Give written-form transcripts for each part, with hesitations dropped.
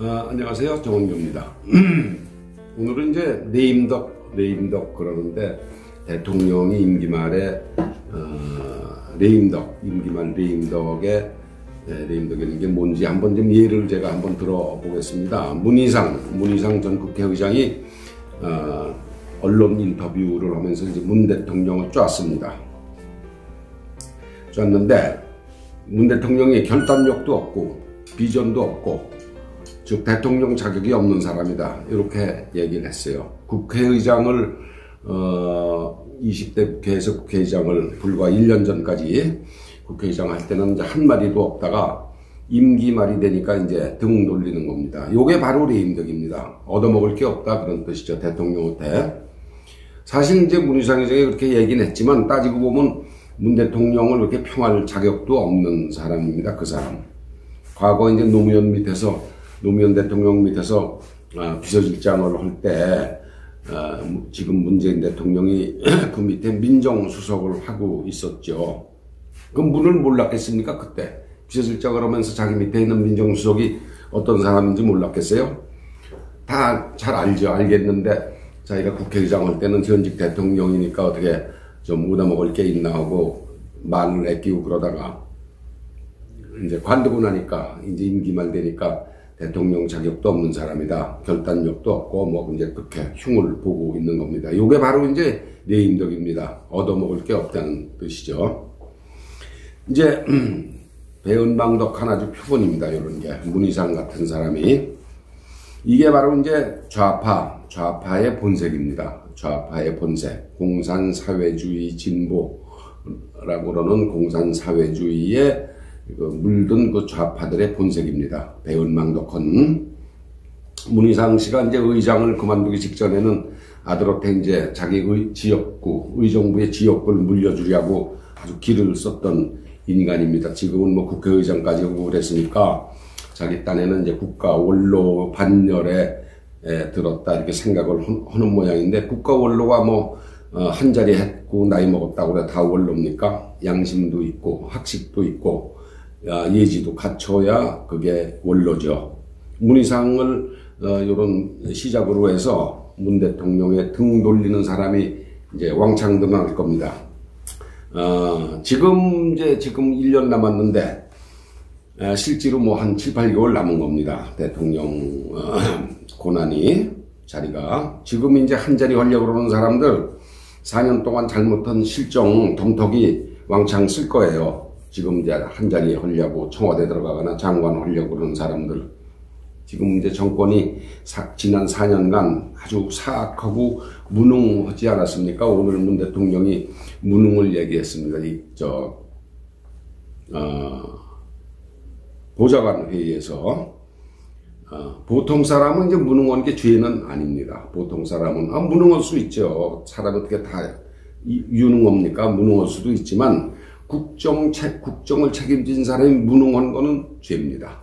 안녕하세요. 정원규입니다. 오늘은 이제 레임덕 그러는데 대통령이 임기 말에 임기 말 레임덕의 레임덕이라는 게 뭔지 한번 좀 예를 제가 한번 들어보겠습니다. 문희상 전 국회의장이 언론 인터뷰를 하면서 이제 문 대통령을 쐈는데 문 대통령이 결단력도 없고 비전도 없고 즉 대통령 자격이 없는 사람이다 이렇게 얘기를 했어요. 국회의장을 20대 국회에서 국회의장을 불과 1년 전까지 국회의장 할 때는 이제 한 마디도 없다가 임기 말이 되니까 이제 등 돌리는 겁니다. 요게 바로 레임덕입니다. 얻어먹을 게 없다 그런 뜻이죠. 대통령한테. 사실 이제 문희상 의장이 그렇게 얘기는 했지만 따지고 보면 문 대통령을 그렇게 평할 자격도 없는 사람입니다. 그 사람. 과거 이제 노무현 대통령 밑에서 비서실장을 할 때 지금 문재인 대통령이 그 밑에 민정수석을 하고 있었죠. 그 문을 몰랐겠습니까? 그때 비서실장을 하면서 자기 밑에 있는 민정수석이 어떤 사람인지 몰랐겠어요? 다 잘 알죠. 알겠는데 자기가 국회의장 할 때는 현직 대통령이니까 어떻게 좀 얻어먹을 게 있나 하고 말을 아끼고 그러다가 이제 관두고 나니까 이제 임기 말 되니까 대통령 자격도 없는 사람이다. 결단력도 없고 뭐 이제 그렇게 흉을 보고 있는 겁니다. 요게 바로 이제 레임덕입니다. 얻어먹을 게 없다는 뜻이죠. 이제 배은망덕 하나의 표본입니다. 이런 게 문희상 같은 사람이 이게 바로 이제 좌파의 본색입니다. 좌파의 본색. 공산사회주의 진보라고 그러는 공산사회주의에 물든 그 좌파들의 본색입니다. 배은망덕한 문희상 씨가 이제 의장을 그만두기 직전에는 아들한테 이제 자기 의정부의 지역구를 물려주려고 아주 기를 썼던 인간입니다. 지금은 뭐 국회의장까지 오고 그랬으니까 자기 딴에는 이제 국가 원로 반열에 들었다 이렇게 생각을 하는 모양인데 국가 원로가 뭐 한 자리 했고 나이 먹었다고 그래 다 원로입니까? 양심도 있고 학식도 있고 예지도 갖춰야 그게 원로죠. 문희상을 이런 시작으로 해서 문 대통령의 등 돌리는 사람이 이제 왕창 등할 겁니다. 지금 1년 남았는데 실제로 뭐 한 7, 8개월 남은 겁니다. 대통령 고난이 자리가 지금 이제 한 자리 하려고 그러는 사람들 4년 동안 잘못한 실정 덤터기 왕창 쓸 거예요. 지금 이제 한 자리 하려고 청와대 들어가거나 장관 하려고 그러는 사람들. 지금 이제 정권이 지난 4년간 아주 사악하고 무능하지 않았습니까? 오늘 문 대통령이 무능을 얘기했습니다. 보좌관 회의에서. 보통 사람은 이제 무능한 게 죄는 아닙니다. 보통 사람은 무능할 수 있죠. 사람 어떻게 다 유능합니까? 무능할 수도 있지만 국정을 책임진 사람이 무능한 거는 죄입니다.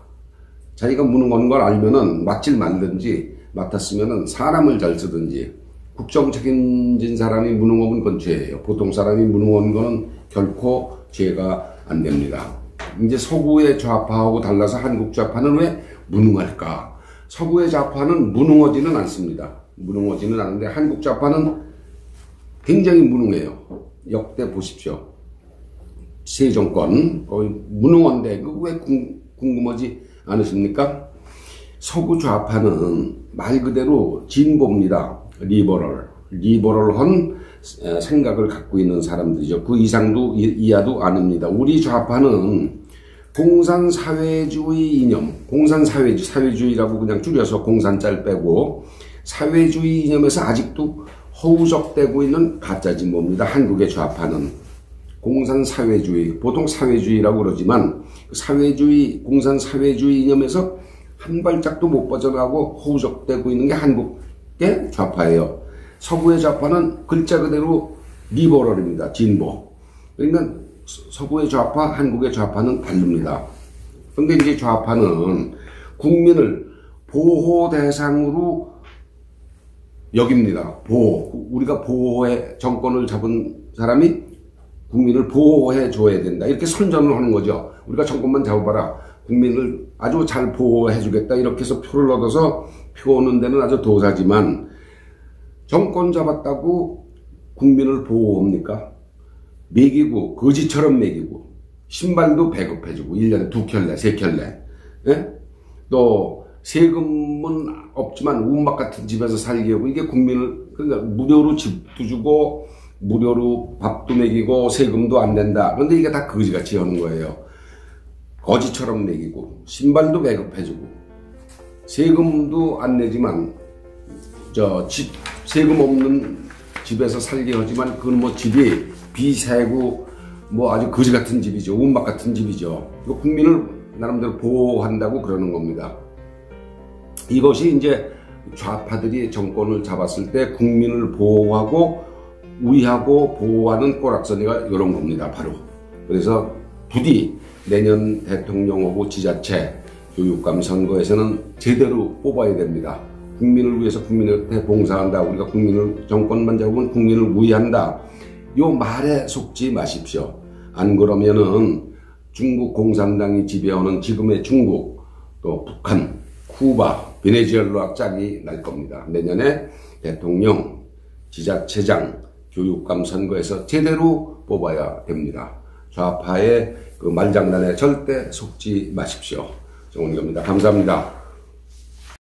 자기가 무능한 걸 알면은 맡질 말든지 맡았으면은 사람을 잘 쓰든지 국정 책임진 사람이 무능하면 그건 죄예요. 보통 사람이 무능한 거는 결코 죄가 안 됩니다. 이제 서구의 좌파하고 달라서 한국 좌파는 왜 무능할까? 서구의 좌파는 무능하지는 않습니다. 무능하지는 않은데 한국 좌파는 굉장히 무능해요. 역대 보십시오. 새 정권 거의 무능한데 그거 왜 궁금하지 않으십니까? 서구 좌파는 말 그대로 진보입니다. 리버럴한 생각을 갖고 있는 사람들이죠. 그 이상도 이하도 아닙니다. 우리 좌파는 공산사회주의 이념, 사회주의라고 그냥 줄여서 공산자를 빼고 사회주의 이념에서 아직도 허우적대고 있는 가짜 진보입니다. 한국의 좌파는 공산사회주의, 보통 사회주의라고 그러지만 공산사회주의 이념에서 한 발짝도 못 벗어나고 허우적대고 있는 게 한국의 좌파예요. 서구의 좌파는 글자 그대로 리버럴입니다. 진보. 그러니까 서구의 좌파, 한국의 좌파는 다릅니다. 그런데 이제 좌파는 국민을 보호 대상으로 여깁니다. 우리가 보호의 정권을 잡은 사람이 국민을 보호해 줘야 된다. 이렇게 선전을 하는 거죠. 우리가 정권만 잡아봐라. 국민을 아주 잘 보호해주겠다 이렇게 해서 표를 얻어서 표 얻는 데는 아주 도사지만 정권 잡았다고 국민을 보호합니까? 먹이고 거지처럼 먹이고 신발도 배급해주고 1년에 2켤레 3켤레 예? 또 세금은 없지만 운막 같은 집에서 살게 하고 이게 국민을 그러니까 무료로 집도 주고 무료로 밥도 먹이고 세금도 안 낸다. 그런데 이게 다 거지같이 하는 거예요. 거지처럼 먹이고 신발도 배급해주고 세금도 안 내지만 세금 없는 집에서 살게 하지만 그건 뭐 집이 비세고 뭐 아주 거지 같은 집이죠. 운막 같은 집이죠. 이거 국민을 나름대로 보호한다고 그러는 겁니다. 이것이 이제 좌파들이 정권을 잡았을 때 국민을 보호하고 우위하고 보호하는 꼬락서니가 이런 겁니다. 바로. 그래서 부디 내년 대통령 후보 지자체 교육감 선거에서는 제대로 뽑아야 됩니다. 국민을 위해서 국민한테 봉사한다. 우리가 국민을 정권만 잡으면 국민을 우위한다. 요 말에 속지 마십시오. 안 그러면은 중국 공산당이 지배하는 지금의 중국, 또 북한, 쿠바, 베네수엘라 짝이 날 겁니다. 내년에 대통령, 지자체장, 교육감 선거에서 제대로 뽑아야 됩니다. 좌파의 그 말장난에 절대 속지 마십시오. 정원기입니다. 감사합니다.